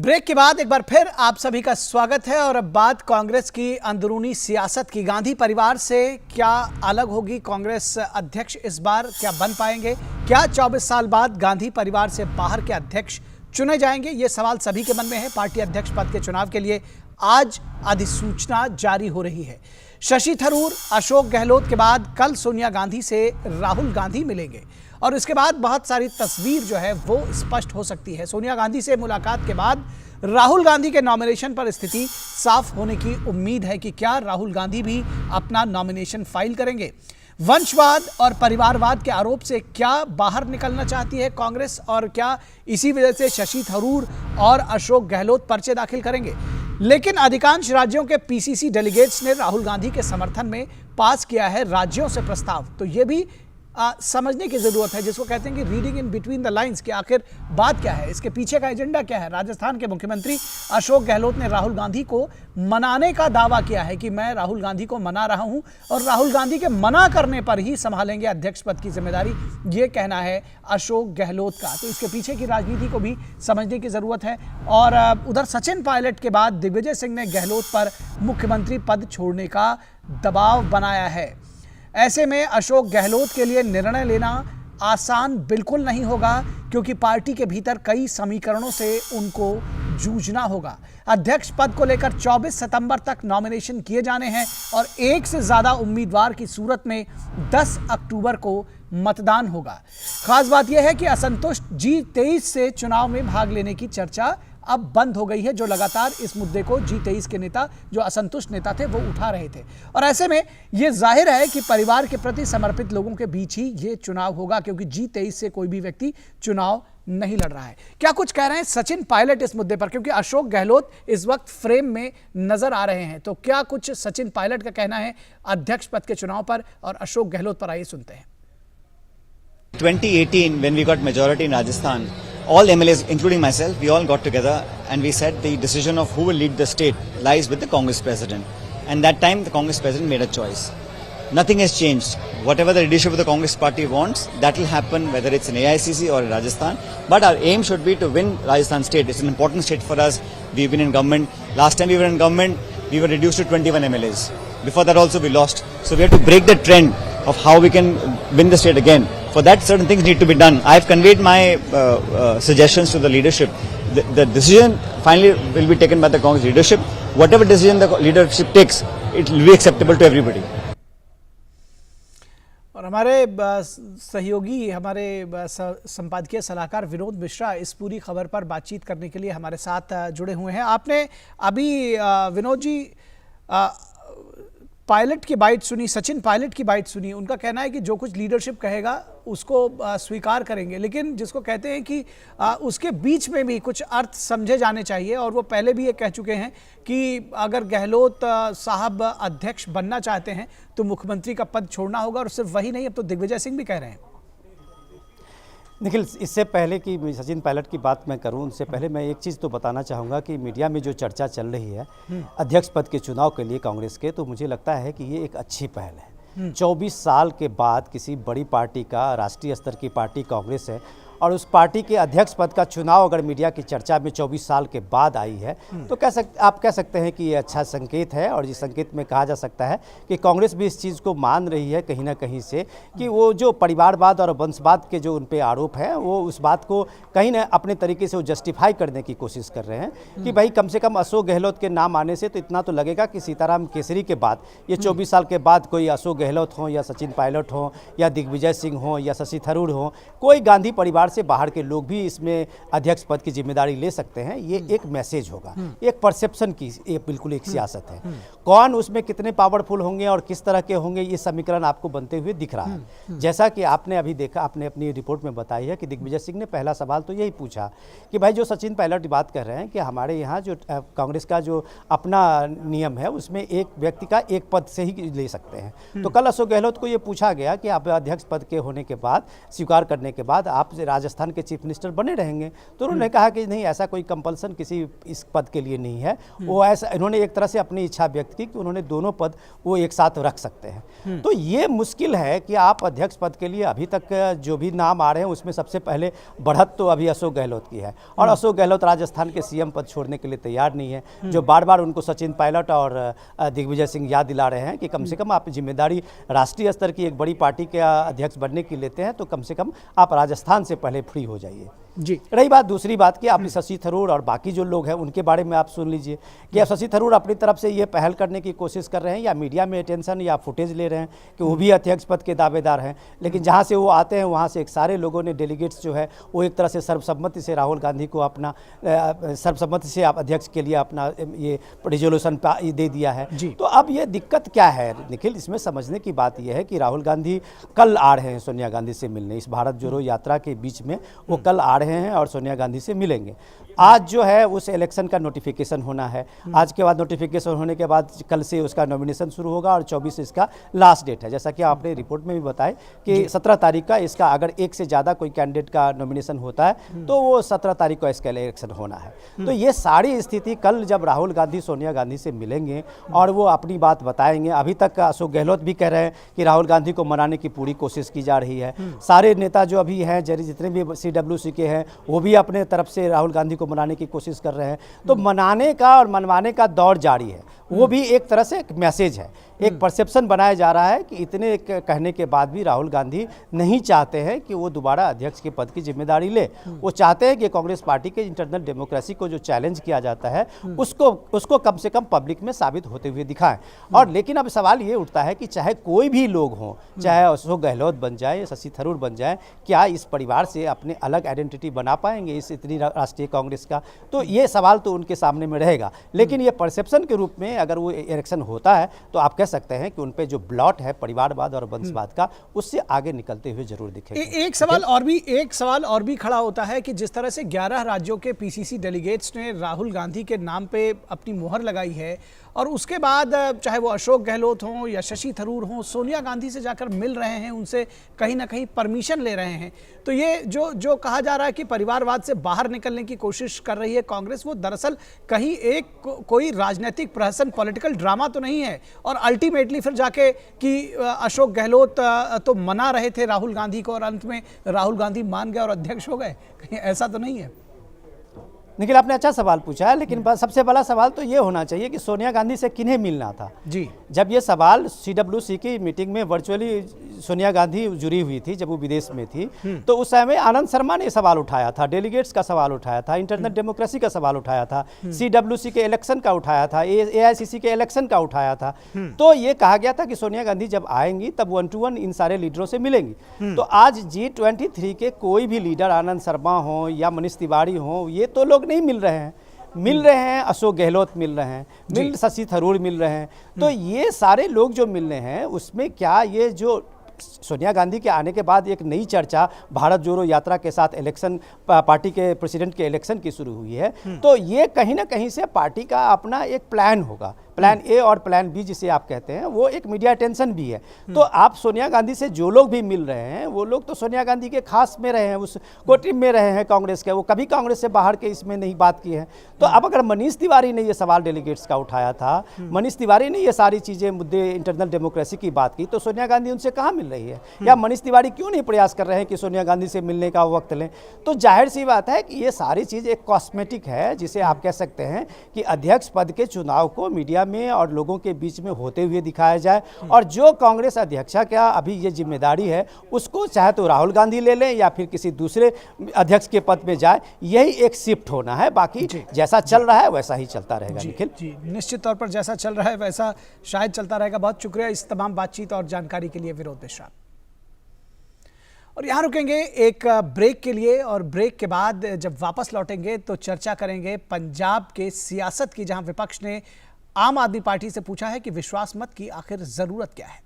Break के बाद एक बार फिर आप सभी का स्वागत है और अब बात कांग्रेस की अंदरूनी सियासत की। गांधी परिवार से क्या अलग होगी कांग्रेस अध्यक्ष, इस बार क्या बन पाएंगे? क्या 24 साल बाद गांधी परिवार से बाहर के अध्यक्ष चुने जाएंगे? ये सवाल सभी के मन में है। पार्टी अध्यक्ष पद के चुनाव के लिए आज अधिसूचना जारी हो रही है। शशि थरूर, अशोक गहलोत के बाद कल सोनिया गांधी से राहुल गांधी मिलेंगे और इसके बाद बहुत सारी तस्वीर जो है वो स्पष्ट हो सकती है। सोनिया गांधी से मुलाकात के बाद राहुल गांधी के नॉमिनेशन पर स्थिति साफ होने की उम्मीद है कि क्या राहुल गांधी भी अपना नॉमिनेशन फाइल करेंगे? वंशवाद और परिवारवाद के आरोप से क्या बाहर निकलना चाहती है कांग्रेस और क्या इसी वजह से शशि थरूर और अशोक गहलोत पर्चे दाखिल करेंगे? लेकिन अधिकांश राज्यों के पीसीसी डेलीगेट्स ने राहुल गांधी के समर्थन में पास किया है राज्यों से प्रस्ताव। तो ये भी समझने की जरूरत है, जिसको कहते हैं कि reading in between the lines, कि आखिर बात क्या है, इसके पीछे का एजेंडा क्या है। राजस्थान के मुख्यमंत्री अशोक गहलोत ने राहुल गांधी को मनाने का दावा किया है कि मैं राहुल गांधी को मना रहा हूं और राहुल गांधी के मना करने पर ही संभालेंगे अध्यक्ष पद की जिम्मेदारी, ये कहना है अशोक गहलोत का। तो इसके पीछे की राजनीति को भी समझने की जरूरत है। और उधर सचिन पायलट के बाद दिग्विजय सिंह ने गहलोत पर मुख्यमंत्री पद छोड़ने का दबाव बनाया है। ऐसे में अशोक गहलोत के लिए निर्णय लेना आसान बिल्कुल नहीं होगा, क्योंकि पार्टी के भीतर कई समीकरणों से उनको जूझना होगा। अध्यक्ष पद को लेकर 24 सितंबर तक नॉमिनेशन किए जाने हैं और एक से ज्यादा उम्मीदवार की सूरत में 10 अक्टूबर को मतदान होगा। खास बात यह है कि असंतुष्ट G23 से चुनाव में भाग लेने की चर्चा अब बंद हो गई है, जो लगातार इस मुद्दे को G23 के नेता, जो असंतुष्ट नेता थे, वो उठा रहे थे। और ऐसे में ये जाहिर है कि परिवार के प्रति समर्पित लोगों के बीच ही ये चुनाव होगा, क्योंकि G23 से कोई भी व्यक्ति चुनाव नहीं लड़ रहा है। क्या कुछ कह रहे हैं सचिन पायलट इस मुद्दे पर, क्योंकि अशोक गहलोत इस वक्त फ्रेम में नजर आ रहे हैं। तो क्या कुछ सचिन पायलट का कहना है अध्यक्ष पद के चुनाव पर और अशोक गहलोत पर, आइए सुनते हैं। 2018 when we got majority in Rajasthan, all MLAs, including myself, we all got together and we said the decision of who will lead the state lies with the Congress president. And that time the Congress president made a choice. Nothing has changed. Whatever the leadership of the Congress party wants, that will happen, whether it's in AICC or in Rajasthan. But our aim should be to win Rajasthan state. It's an important state for us. We've been in government. Last time we were in government, we were reduced to 21 MLAs. Before that also we lost. So we have to break the trend of how we can win the state again. For that, certain things need to be done. I have conveyed my suggestions to the leadership. The decision finally will be taken by the Congress leadership. Whatever decision the leadership takes, it will be acceptable to everybody. और हमारे सहयोगी, हमारे संपादकीय सलाहकार विनोद मिश्रा इस पूरी खबर पर बातचीत करने के लिए हमारे साथ जुड़े हुए हैं। आपने अभी विनोद जी पायलट की बाइट सुनी, सचिन पायलट की बाइट सुनी। उनका कहना है कि जो कुछ लीडरशिप कहेगा उसको स्वीकार करेंगे, लेकिन जिसको कहते हैं कि उसके बीच में भी कुछ अर्थ समझे जाने चाहिए। और वो पहले भी ये कह चुके हैं कि अगर गहलोत साहब अध्यक्ष बनना चाहते हैं तो मुख्यमंत्री का पद छोड़ना होगा। और सिर्फ वही नहीं, अब तो दिग्विजय सिंह भी कह रहे हैं। निखिल, इससे पहले कि सचिन पायलट की बात मैं करूं, उनसे पहले मैं एक चीज़ तो बताना चाहूँगा कि मीडिया में जो चर्चा चल रही है अध्यक्ष पद के चुनाव के लिए कांग्रेस के, तो मुझे लगता है कि ये एक अच्छी पहल है। 24 साल के बाद किसी बड़ी पार्टी का, राष्ट्रीय स्तर की पार्टी कांग्रेस है, और उस पार्टी के अध्यक्ष पद का चुनाव अगर मीडिया की चर्चा में 24 साल के बाद आई है, तो आप कह सकते हैं कि ये अच्छा संकेत है। और इस संकेत में कहा जा सकता है कि कांग्रेस भी इस चीज़ को मान रही है कहीं ना कहीं से कि वो जो परिवारवाद और वंशवाद के जो उन पे आरोप हैं, वो उस बात को कहीं ना अपने तरीके से वो जस्टिफाई करने की कोशिश कर रहे हैं कि भाई कम से कम अशोक गहलोत के नाम आने से तो इतना तो लगेगा कि सीताराम केसरी के बाद ये 24 साल के बाद कोई अशोक गहलोत हो या सचिन पायलट हो या दिग्विजय सिंह हो या शशि थरूर हो, कोई गांधी परिवार से बाहर के लोग भी इसमें अध्यक्ष पद की जिम्मेदारी ले सकते हैं। ये एक मैसेज होगा, एक परसेप्शन की बिल्कुल एक सियासत है। कौन उसमें कितने पावरफुल होंगे और किस तरह के होंगे, ये समीकरण आपको बनते हुए दिख रहा है। जैसा कि आपने अभी देखा, आपने अपनी रिपोर्ट में बताई है कि दिग्विजय सिंह ने पहला सवाल तो यही पूछा कि भाई जो सचिन पायलट बात कर रहे हैं कि हमारे यहाँ जो कांग्रेस का जो अपना नियम है उसमें एक व्यक्ति का एक पद से ही ले सकते हैं। तो कल अशोक गहलोत को ये पूछा गया कि आप अध्यक्ष पद के होने के बाद, स्वीकार करने के बाद, आप राजस्थान के चीफ मिनिस्टर बने रहेंगे। तो उन्होंने कहा कि नहीं, ऐसा कोई कंपल्सन किसी इस पद के लिए नहीं है। वो ऐसा, इन्होंने एक तरह से अपनी इच्छा व्यक्त की कि उन्होंने दोनों पद वो एक साथ रख सकते हैं। तो ये मुश्किल है कि आप अध्यक्ष पद के लिए अभी तक जो भी नाम आ रहे हैं उसमें सबसे पहले बढ़त तो अभी अशोक गहलोत की है, और अशोक गहलोत राजस्थान के सीएम पद छोड़ने के लिए तैयार नहीं है। जो बार बार उनको सचिन पायलट और दिग्विजय सिंह याद दिला रहे हैं कि कम से कम आप जिम्मेदारी राष्ट्रीय स्तर की एक बड़ी पार्टी के अध्यक्ष बनने की लेते हैं तो कम से कम आप राजस्थान से पहले फ्री हो जाइए। जी। रही बात दूसरी बात की, आप शशि थरूर और बाकी जो लोग हैं उनके बारे में आप सुन लीजिए कि शशि थरूर अपनी तरफ से ये पहल करने की कोशिश कर रहे हैं या मीडिया में अटेंशन या फुटेज ले रहे हैं कि वो भी अध्यक्ष पद के दावेदार हैं, लेकिन जहाँ से वो आते हैं वहाँ से एक सारे लोगों ने, डेलीगेट्स जो है वो एक तरह से सर्वसम्मति से राहुल गांधी को अपना सर्वसम्मति से आप अध्यक्ष के लिए अपना ये रिजोल्यूशन दे दिया है। तो अब ये दिक्कत क्या है निखिल, इसमें समझने की बात यह है कि राहुल गांधी कल आ रहे हैं सोनिया गांधी से मिलने, इस भारत जोड़ो यात्रा के बीच में वो कल आ रहे हैं और सोनिया गांधी से मिलेंगे। आज जो है उस इलेक्शन का नोटिफिकेशन होना है, आज के बाद नोटिफिकेशन होने के बाद कल से उसका नॉमिनेशन शुरू होगा और 24 इसका लास्ट डेट है। जैसा कि आपने रिपोर्ट में भी बताया कि 17 तारीख का इसका, अगर एक से ज़्यादा कोई कैंडिडेट का नॉमिनेशन होता है तो वो 17 तारीख को इसका इलेक्शन होना है। तो ये सारी स्थिति कल जब राहुल गांधी सोनिया गांधी से मिलेंगे और वो अपनी बात बताएंगे। अभी तक अशोक गहलोत भी कह रहे हैं कि राहुल गांधी को मनाने की पूरी कोशिश की जा रही है। सारे नेता जो अभी हैं, जितने भी CWC के हैं, वो भी अपने तरफ से राहुल गांधी को मनाने की कोशिश कर रहे हैं। तो मनाने का और मनवाने का दौर जारी है। वो भी एक तरह से एक मैसेज है, एक परसेप्शन बनाया जा रहा है कि इतने कहने के बाद भी राहुल गांधी नहीं चाहते हैं कि वो दोबारा अध्यक्ष के पद की जिम्मेदारी ले। वो चाहते हैं कि कांग्रेस पार्टी के इंटरनल डेमोक्रेसी को जो चैलेंज किया जाता है उसको कम से कम पब्लिक में साबित होते हुए दिखाएं। और लेकिन अब सवाल ये उठता है कि चाहे कोई भी लोग हों, चाहे अशोक गहलोत बन जाए, शशि थरूर बन जाए, क्या इस परिवार से अपने अलग आइडेंटिटी बना पाएंगे इस इतनी राष्ट्रीय कांग्रेस का? तो ये सवाल तो उनके सामने में रहेगा। लेकिन ये परसेप्शन के रूप में अगर वो इलेक्शन होता है तो आप कह सकते हैं कि उन पे जो ब्लॉट है परिवारवाद और वंशवाद का, उससे आगे निकलते हुए जरूर दिखेगा। एक सवाल और भी खड़ा होता है कि जिस तरह से 11 राज्यों के PCC डेलीगेट्स ने राहुल गांधी के नाम पे अपनी मोहर लगाई है और उसके बाद चाहे वो अशोक गहलोत हों या शशि थरूर हों, सोनिया गांधी से जाकर मिल रहे हैं, उनसे कहीं ना कहीं परमिशन ले रहे हैं। तो ये जो कहा जा रहा है कि परिवारवाद से बाहर निकलने की कोशिश कर रही है कांग्रेस, वो दरअसल कहीं कोई राजनीतिक प्रहसन, पॉलिटिकल ड्रामा तो नहीं है। और अल्टीमेटली फिर जाके कि अशोक गहलोत तो मना रहे थे राहुल गांधी को और अंत में राहुल गांधी मान गए और अध्यक्ष हो गए, कहीं ऐसा तो नहीं है? निखिल, आपने अच्छा सवाल पूछा है, लेकिन सबसे बड़ा सवाल तो ये होना चाहिए कि सोनिया गांधी से किन्हें मिलना था। जी, जब ये सवाल CWC की मीटिंग में वर्चुअली सोनिया गांधी जुड़ी हुई थी, जब वो विदेश में थी, तो उस समय आनंद शर्मा ने सवाल उठाया था, डेलीगेट्स का सवाल उठाया था, इंटरनल डेमोक्रेसी का सवाल उठाया था, CWC के इलेक्शन का उठाया था, AICC के इलेक्शन का उठाया था। तो ये कहा गया था कि सोनिया गांधी जब आएंगी तब 1 to 1 इन सारे लीडरों से मिलेंगी। तो आज G23 के कोई भी लीडर, आनंद शर्मा हो या मनीष तिवारी हो, ये तो लोग नहीं मिल रहे हैं। अशोक गहलोत मिल रहे हैं, शशि थरूर मिल रहे हैं। तो ये सारे लोग जो मिल रहे हैं, उसमें क्या ये जो सोनिया गांधी के आने के बाद एक नई चर्चा भारत जोड़ो यात्रा के साथ इलेक्शन, पार्टी के प्रेसिडेंट के इलेक्शन की शुरू हुई है, तो ये कहीं ना कहीं से पार्टी का अपना एक प्लान होगा। प्लान A और प्लान B जिसे आप कहते हैं, वो एक मीडिया अटेंशन भी है। तो आप सोनिया गांधी से जो लोग भी मिल रहे हैं, वो लोग तो सोनिया गांधी के खास में रहे हैं, उस कोटि में रहे हैं कांग्रेस के, वो कभी कांग्रेस से बाहर के इसमें नहीं बात की है। तो अब अगर मनीष तिवारी ने ये सवाल डेलीगेट्स का उठाया था, मनीष तिवारी ने ये सारी चीज़ें, मुद्दे, इंटरनल डेमोक्रेसी की बात की, तो सोनिया गांधी उनसे कहाँ मिल रही है? या मनीष तिवारी क्यों नहीं प्रयास कर रहे हैं कि सोनिया गांधी से मिलने का वक्त लें? तो जाहिर सी बात है कि ये सारी चीज़ एक कॉस्मेटिक है, जिसे आप कह सकते हैं कि अध्यक्ष पद के चुनाव को मीडिया में और लोगों के बीच में होते हुए दिखाया जाए, और जो कांग्रेस अध्यक्षा का अभी ये जिम्मेदारी है उसको चाहे तो राहुल गांधी ले लें या फिर किसी दूसरे अध्यक्ष के पद में जाए, यही एक शिफ्ट होना है। बाकी जैसा चल रहा है वैसा ही चलता रहेगा। निखिल जी, निश्चित तौर पर जैसा चल रहा है वैसा शायद चलता रहेगा। बहुत शुक्रिया इस तमाम बातचीत और जानकारी के लिए विनोद मिश्रा। और यहाँ रुकेंगे एक ब्रेक के लिए, और ब्रेक के बाद जब वापस लौटेंगे तो चर्चा करेंगे पंजाब के सियासत की, जहां विपक्ष ने आम आदमी पार्टी से पूछा है कि विश्वास मत की आखिर जरूरत क्या है।